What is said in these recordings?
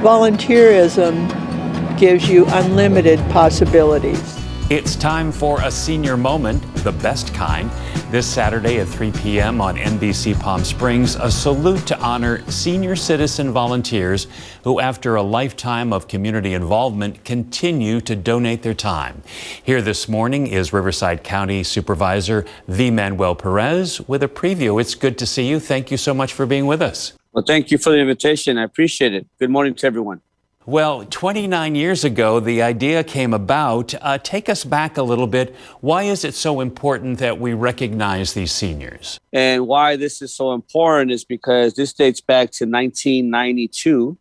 Volunteerism gives you unlimited possibilities. It's time for a senior moment, the best kind. This Saturday at 3 p.m. on NBC Palm Springs, a salute to honor senior citizen volunteers who, after a lifetime of community involvement, continue to donate their time. Here this morning is Riverside County Supervisor V. Manuel Perez with a preview. It's good to see you. Thank you so much for being with us. Well, thank you for the invitation. I appreciate it. Good morning to everyone. Well, 29 years ago, the idea came about. Take us back a little bit. Why is it so important that we recognize these seniors? And why this is so important is because this dates back to 1992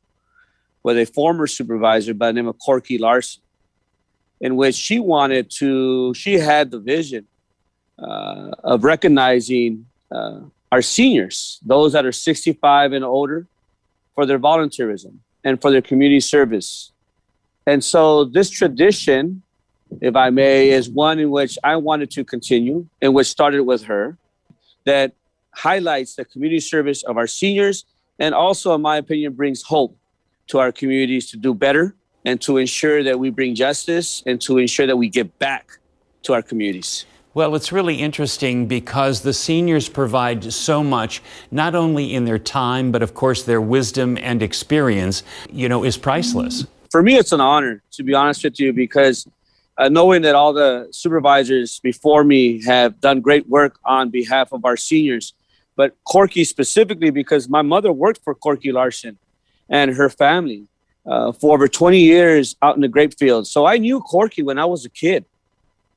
with a former supervisor by the name of Corky Larson, in which she had the vision of recognizing our seniors, those that are 65 and older, for their volunteerism and for their community service. And so this tradition, if I may, is one in which I wanted to continue, and which started with her, that highlights the community service of our seniors, and also, in my opinion, brings hope to our communities to do better and to ensure that we bring justice and to ensure that we give back to our communities. Well, it's really interesting because the seniors provide so much, not only in their time, but of course their wisdom and experience, is priceless. For me, it's an honor, to be honest with you, because knowing that all the supervisors before me have done great work on behalf of our seniors, but Corky specifically, because my mother worked for Corky Larson and her family for over 20 years out in the grape field. So I knew Corky when I was a kid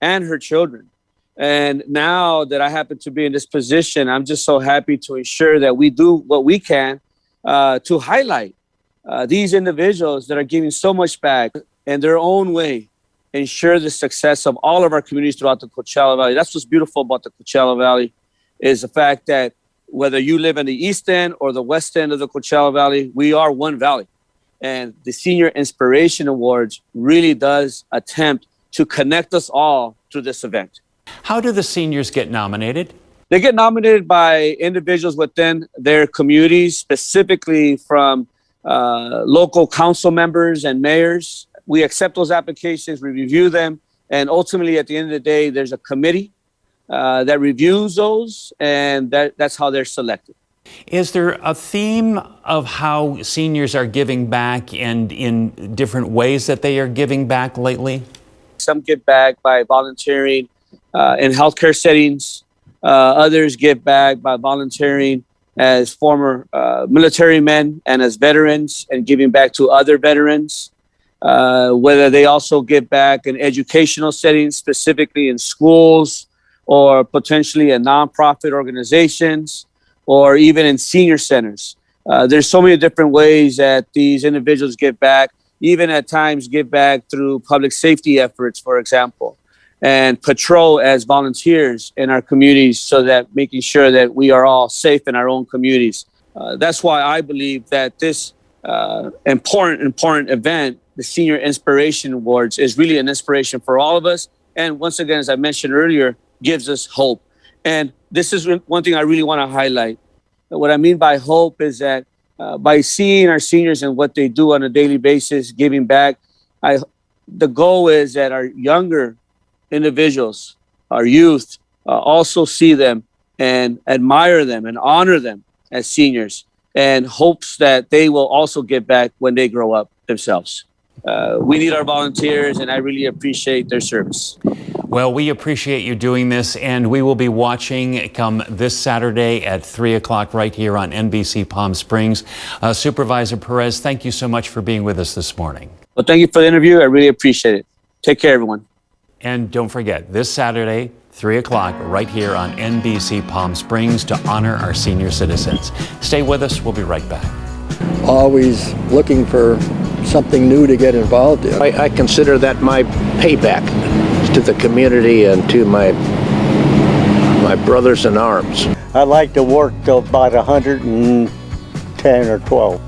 and her children. And now that I happen to be in this position, I'm just so happy to ensure that we do what we can to highlight these individuals that are giving so much back in their own way, ensure the success of all of our communities throughout the Coachella Valley. That's what's beautiful about the Coachella Valley, is the fact that whether you live in the east end or the west end of the Coachella Valley, we are one valley. And the Senior Inspiration Awards really does attempt to connect us all through this event. How do the seniors get nominated? They get nominated by individuals within their communities, specifically from local council members and mayors. We accept those applications, we review them, and ultimately at the end of the day, there's a committee that reviews those, and that's how they're selected. Is there a theme of how seniors are giving back and in different ways that they are giving back lately? Some give back by volunteering in healthcare settings. Others give back by volunteering as former military men and as veterans and giving back to other veterans. Whether they also give back in educational settings, specifically in schools or potentially in nonprofit organizations or even in senior centers. There's so many different ways that these individuals give back, even at times give back through public safety efforts, for example, and patrol as volunteers in our communities so that making sure that we are all safe in our own communities. That's why I believe that this important event, the Senior Inspiration Awards, is really an inspiration for all of us. And once again, as I mentioned earlier, gives us hope. And this is one thing I really want to highlight. What I mean by hope is that by seeing our seniors and what they do on a daily basis, giving back, the goal is that our younger individuals, our youth, also see them and admire them and honor them as seniors, and hopes that they will also give back when they grow up themselves. We need our volunteers, and I really appreciate their service. Well, we appreciate you doing this, and we will be watching come this Saturday at 3 o'clock right here on NBC Palm Springs. Supervisor Perez, thank you so much for being with us this morning. Well, thank you for the interview. I really appreciate it. Take care, everyone. And don't forget, this Saturday, 3 o'clock, right here on NBC Palm Springs to honor our senior citizens. Stay with us. We'll be right back. Always looking for something new to get involved in. I consider that my payback to the community and to my brothers in arms. I like to work till about 110 or 12.